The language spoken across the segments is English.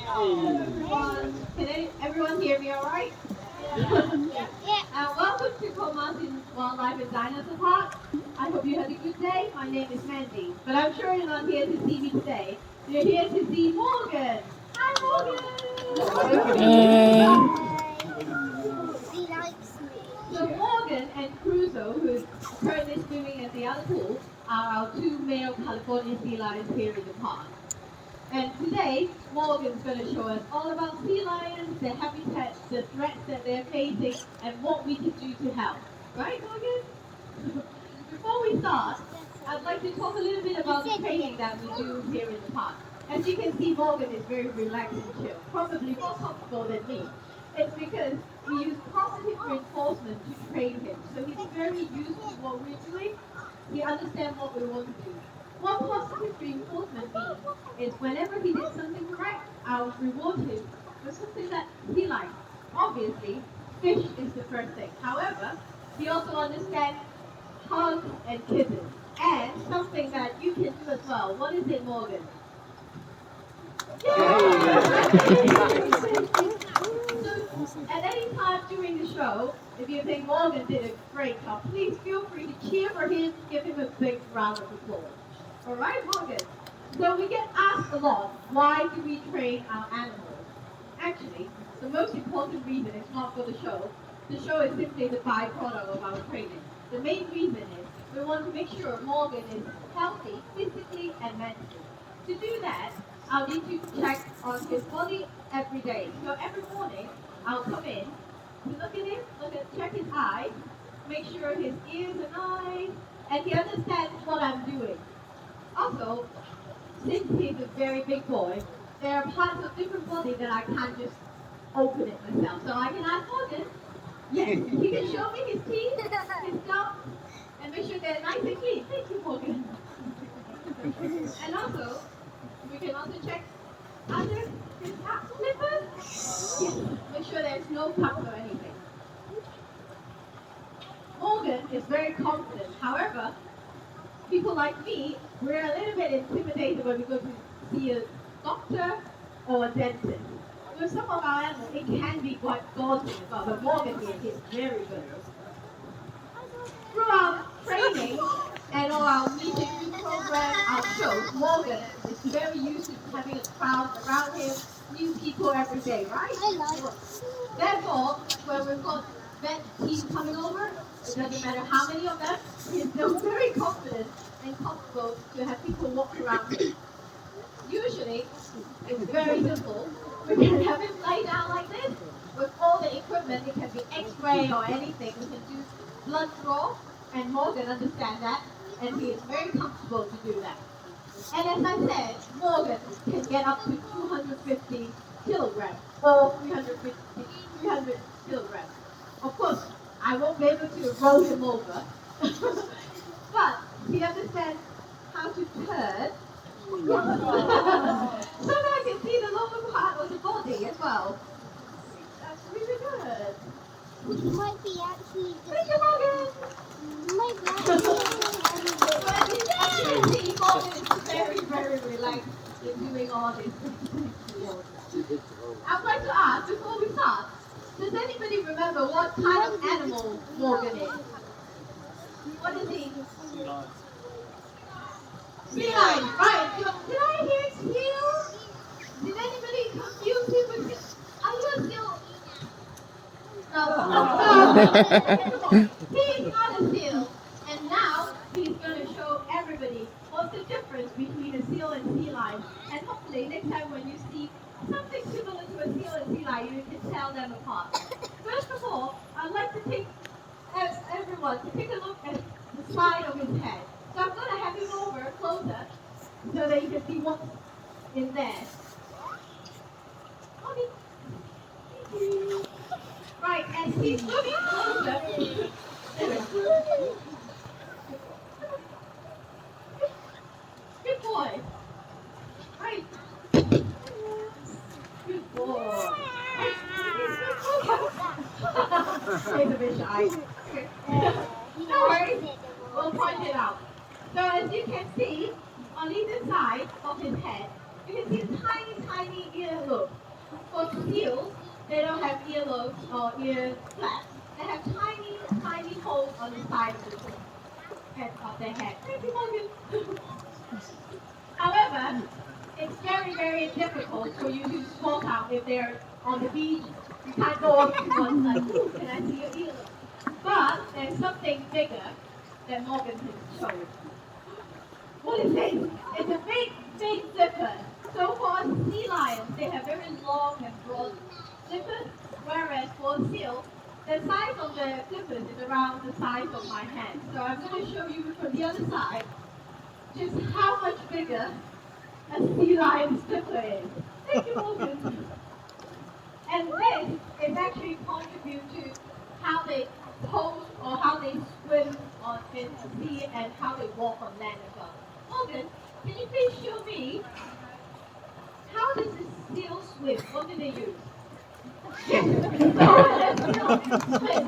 Everyone, can everyone hear me all right? Welcome to Combe Wildlife and Dinosaur Park. I hope you had a good day. My name is Mandy, but I'm sure you're not here to see me today. You're here to see Morgan. Hi, Morgan! He likes me. So Morgan and Crusoe, who is currently swimming at the other pool, are our two male California sea lions here in the park. And today, Morgan's going to show us all about sea lions, their habitats, the threats that they're facing, and what we can do to help. Right, Morgan? Before we start, I'd like to talk a little bit about the training that we do here in the park. As you can see, Morgan is very relaxed and chill, probably more comfortable than me. It's because we use positive reinforcement to train him, so he's very used to what we're doing. He understands what we want to do. What positive reinforcement means is whenever he did something correct, I'll reward him with something that he likes. Obviously, fish is the first thing. However, he also understands hugs and kisses. And something that you can do as well. What is it, Morgan? So, at any time during the show, if you think Morgan did a great job, please feel free to cheer for him, give him a big round of applause. All right, Morgan. So we get asked a lot, why do we train our animals? Actually, the most important reason is not for the show. The show is simply the byproduct of our training. The main reason is we want to make sure Morgan is healthy physically and mentally. To do that, I'll need to check on his body every day. So every morning, I'll come in to look at him, check his eyes, make sure his ears and eyes, and he understands what I'm doing. Also, since he's a very big boy, there are parts of different body that I can't just open it myself. So I can ask Morgan, yes, he can show me his teeth, his gums, and make sure they're nice and clean. Thank you, Morgan. And also, we can also check under his slippers. Yes, make sure there's no cuts or anything. Morgan is very confident. However, people like me, we're a little bit intimidated when we go to see a doctor or a dentist. With some of our animals, it can be quite daunting as well, but Morgan here is very good. Through our training and all our meet and greet program, our shows, Morgan is very used to having a crowd around him, new people every day, right? Therefore, when we've got vet team coming over, it doesn't matter how many of them, he's still very confident and comfortable to have people walk around him. Usually, it's very simple. We can have him lie down like this with all the equipment. It can be X-ray or anything. We can do blood draw, and Morgan understands that, and he is very comfortable to do that. And as I said, Morgan can get up to 250 kilograms or 300 kilograms. Of course, I won't be able to roll him over, but he understands how to turn. So that I can see the lower part of the body as well. That's really good. It might be actually Thank you, Morgan. might be actually As you can see, Morgan is very, very relaxed in doing all this. I'd like to ask, before we start, does anybody remember what kind of animal Morgan is? What is he? Sea lion, right. Did I hear seal? Did anybody confuse him with seal? Are you a seal? No. He's not a seal. And now he's going to show everybody what's the difference between a seal and sea lion. And hopefully next time when you see something similar to a seal and sea lion, you can tell them apart. First of all, I'd like to take everyone to take a look at the side of his head. So I'm going to have him over closer so that you can see what's in there. Okay. Thank you. Right, as he's moving closer. Good boy. Right. Good boy. He's a bit shy. No worries. We'll point it out. So as you can see, on either side of his head, you can see tiny, tiny look. For seals, they don't have earlobes or ear flaps. They have tiny, tiny holes on the side of the beak and of their head. Thank you, Morgan. However, it's very, very difficult for you to spot out if they're on the beach. You can't go up to one like, ooh, can I see your earlobe? But there's something bigger that Morgan can show you. What is it? It's a big, big zipper. So for sea lions, they have very long and broad zippers, whereas for seal, the size of the zippers is around the size of my hand. So I'm going to show you from the other side just how much bigger a sea lion's zipper is. Thank you, Morgan. And this is actually contribute to how they pose or how they swim on in the sea and how they walk on land as well. Morgan, can you please show me how does the seal swim? What do they use? Yes, so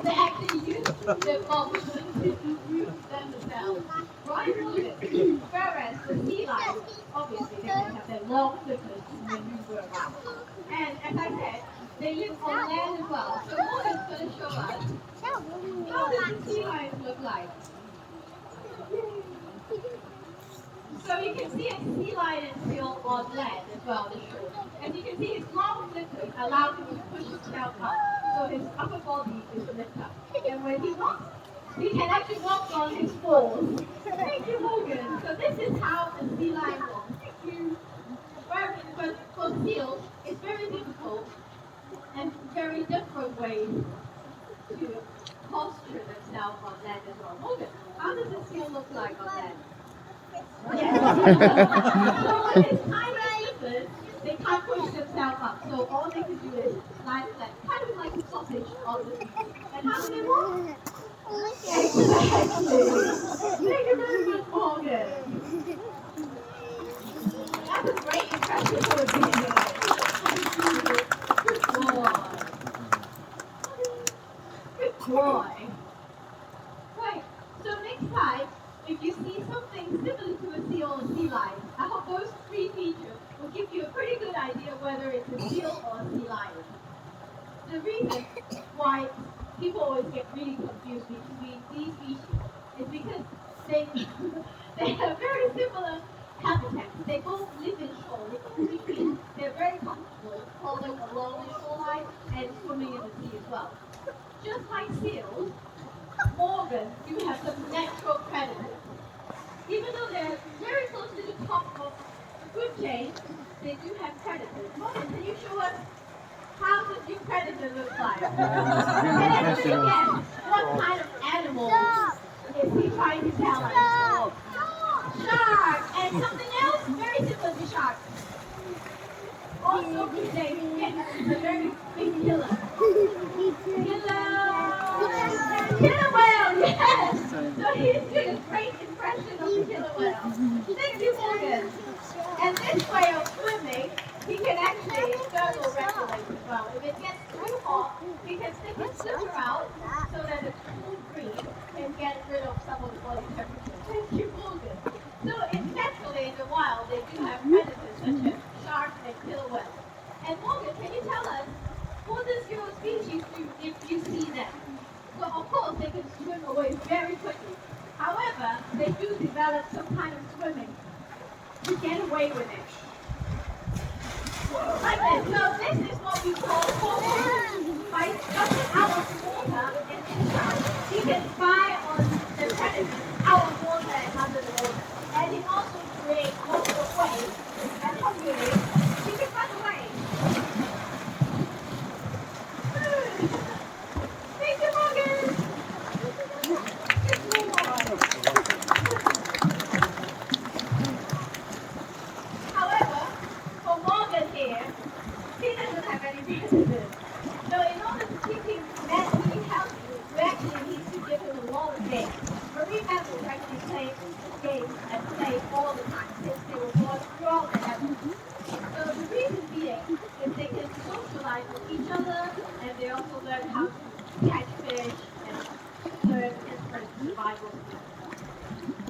they actually use their motion to use themselves. Right, Morgan? Whereas the sea lions, obviously they can have their long flippers to maneuver around. And as I said, they live on land as well. So Morgan's going to show us how does the sea lions look like. So you can see a sea lion still on land as well, the shore. And you can see his long flippers allow him to push himself up. So his upper body is lifted up. And when he walks, he can actually walk on his paws. Thank you, Morgan. So this is how a sea lion walks. Thank you. But for seals, it's very difficult and very different ways to posture themselves on land as well. Morgan, how does a seal look like on land? Yes. So with his tiny flippers, they can't push themselves up. So all they can do is lie flat, kind of like a sausage on the beach. And how do they walk? Exactly. Thank you very much, Morgan. That's a great impression for a video. Good boy. Good boy. Right. So next time, if you see something similar to a seal or sea lion, I hope those three features will give you a pretty good idea whether it's a seal or a sea lion. The reason why people always get really confused between these species is because they they have very similar habitats. They both live in shore, which means they're very comfortable crawling along the shoreline and swimming in the sea as well. Just like seals, Morgan, you have some natural predators. Even though they're very close to the top of the food chain, they do have predators. Morgan, can you show us how does your predator look like? Can anybody guess what kind of animal is he trying to tell us? Shark! And something else very similar to shark. Also, it's a very big killer. Killer whale, yes! So he's doing a great impression of the killer whale. Thank you, Morgan. And this whale swimming, he can actually thermal regulate as well. If it gets too hot, he can stick his flipper out so that the cool breeze can get rid of some of the body temperature. Thank you, Morgan. So naturally in the wild, they do have predators such as sharks and killer whales. And Morgan, can you tell us, what does your species do if you see them? So of course, they can swim away very quickly. However, they do develop some kind of swimming to get away with it. Like this. So this is what we call Combe. By jumping out of the water and inside, he can spy on the predators out of water and under the water. And it also creates multiple waves. And hopefully, he can run away. Thank you, Morgan. Good boy. However, for Morgan here, he doesn't have any predators. So in order to keep him mentally healthy, we actually need to give him a lot of games. Marine mammals actually play games and play all the time since they were born throughout the heavens. So the reason being is they can socialize with each other and they also learn how to catch fish and learn different survival skills.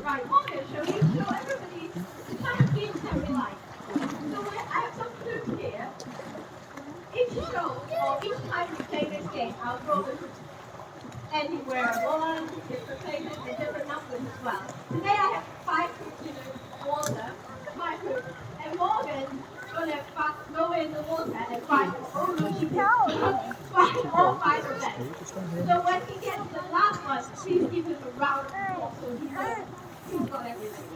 Right, Morgan, shall we show everybody the kind of games that we like? So I have some clues here. So each time we play this game, I'll throw the hoops anywhere I want, different places, and different numbers as well. Today I have 5 hoops in the water, 5 hoops, and Morgan's gonna go in the water and find, oh no, she can't find all 5 of them. So when he gets the last one, please give him a round of applause so he knows he's got everything.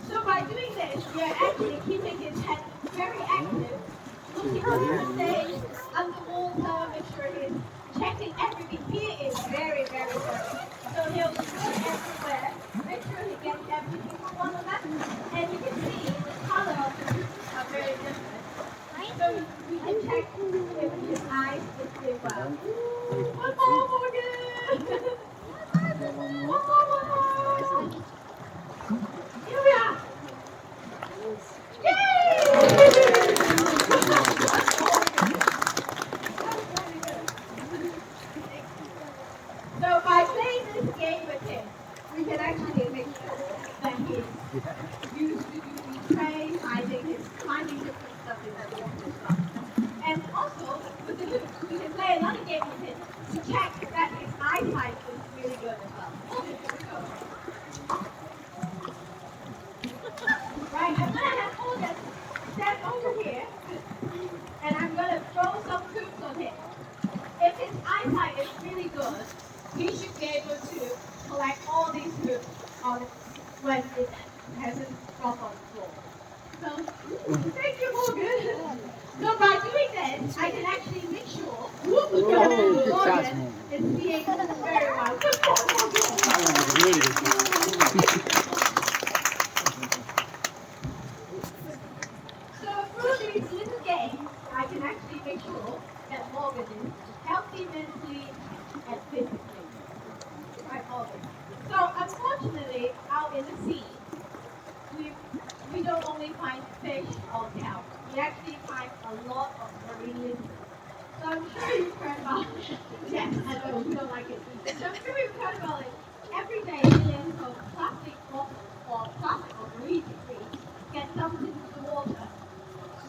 So by doing this, we are actually keeping his head very active, looking under the stage, underwater, make sure he's checking everything. He is very, very thorough. So he'll look everywhere, make sure he gets every single one of them. And you can see the color of the hoops are very different. So we can check if his eyes is doing well. One more, Morgan! One more! Here we are! So by playing this game with him, we can actually make sure that he's used to doing trays, hiding his climbing different stuff in the water stuff. And also, with the hoops, we can play another game with him to check that his eyesight is really good as well. Okay, here we go. Right, I'm gonna have Morgan stand over here, and I'm gonna throw some hoops on him. If his eyesight is really good, he should be able to collect all these hoops on when it hasn't dropped on the floor. So, thank you, Morgan. So by doing this, I can actually make sure Morgan is seeing very well. Good Morgan. So through these little games, I can actually make sure that Morgan is healthy mentally and physically. Right, Morgan. So unfortunately, out in the sea, we we don't only find fish or cows. We actually find a lot of marine lizards. So I'm sure you've heard about yes, I know you don't like it. So I'm sure you've heard about it. Every day millions of plastic bottles or plastic or marine debris get dumped into the water.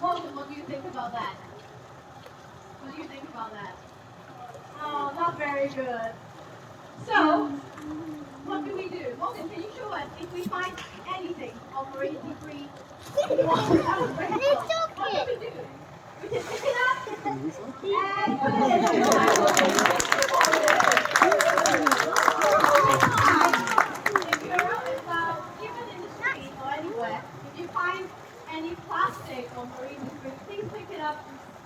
Morgan, what do you think about that? What do you think about that? Oh, not very good. So, what do we do? Morgan, can you show us if we find anything of marine debris in the water? That was very cool. What do we do? We can pick it up and put it in the If you're out and about, even in the street or anywhere, if you find any plastic or marine debris, please pick it up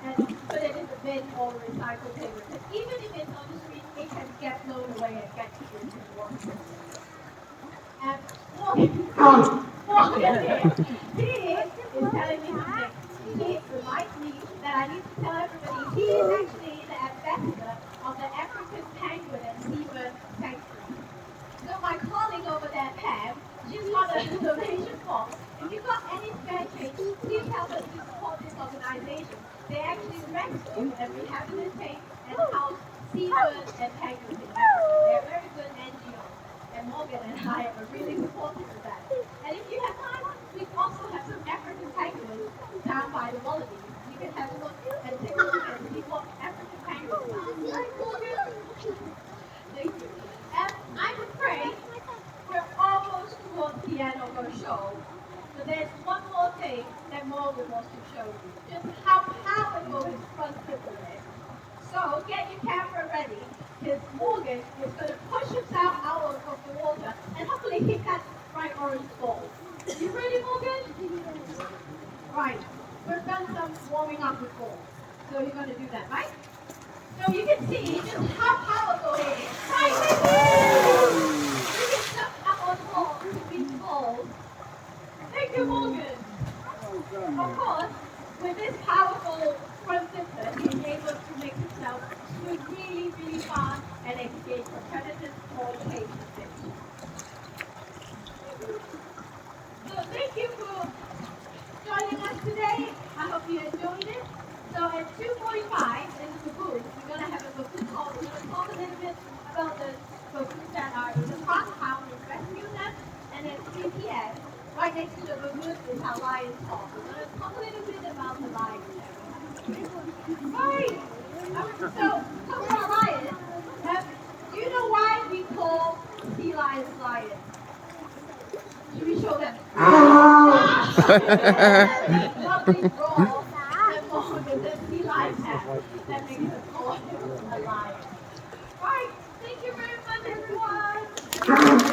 and put it in the bin or recycle bin. Because even if it's on the street, it can get blown away and get to you into the water. And Morgan, he is telling me something. He reminds me that I need to tell everybody he is actually the ambassador of the African Penguin and Seabird Sanctuary. So my colleague over there, Pam, she's got a donation form. If you've got any spare change, please help us to support this organization. They actually rescue and rehabilitate and house seabirds and penguins in Africa. They're a very good NGO. And Morgan and I are really supportive of that. And if you have time, we also have some African penguins down by the wallabies. You can have a look and take a look and see what African penguins are. Right, Morgan? Thank you. And I'm afraid we're almost towards the end of our show. But there's one more thing that Morgan wants to show you. Just how powerful his front flipper is. So get your camera ready, because Morgan is going to push himself out of the water and hopefully hit that bright orange ball. You ready, Morgan? Right. We've done some warming up before. So you're going to do that, right? So you can see just how powerful it is. Right? You can jump up on the wall to beat balls. Thank you, Morgan. Of course, with this powerful front flipper, he's able to make himself swim really, really fast and escape from predators or cage fish. So thank you for joining us today. I hope you enjoyed it. So at 2:45 in the booth, we're going to have a baboon call. We're going to talk a little bit about the baboons that are in the park, how we rescue them, and at 3 p.m. right next to the baboon is our lion talk. We're going to talk a little bit about the lions. Right. So, talking about lions, do you know why we call sea lions lions? Should we show them? Lovely roar that Morgan that sea lions have that makes us call him a lion. Right. Thank you very much, everyone.